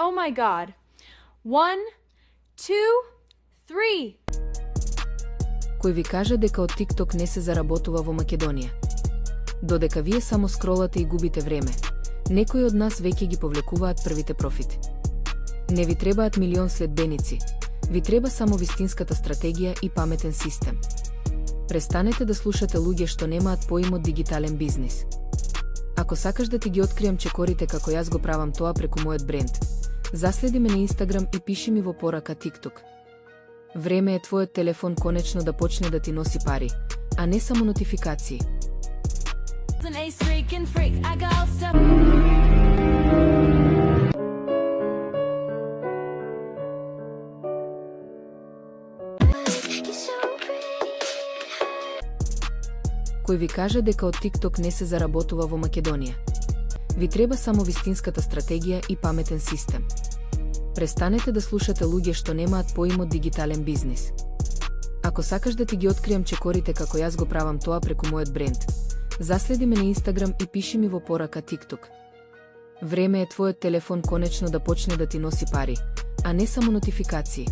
Oh my god. 1, 2, 3. Кој ви кажа дека од TikTok не се заработува во Македонија? Додека вие само скролате и губите време, некои од нас веќе ги повлекуваат првите профити. Не ви требаат милион следбеници, ви треба само вистинската стратегија и паметен систем. Престанете да слушате луѓе што немаат поим од дигитален бизнис. Ако сакаш да ти ги откријам чекорите како јас го правам тоа преку мојот бренд, заследи ме на Инстаграм и пиши ми во порака TikTok. Време е твојот телефон конечно да почне да ти носи пари, а не само нотификации. Кој ви кажа дека од TikTok не се заработува во Македонија? Ви треба само вистинската стратегија и паметен систем. Престанете да слушате луѓе што немаат поим од дигитален бизнис. Ако сакаш да ти ги откријам чекорите како јас го правам тоа преку мојот бренд, заследи ме на Инстаграм и пиши ми во порака TikTok. Време е твојот телефон конечно да почне да ти носи пари, а не само нотификации.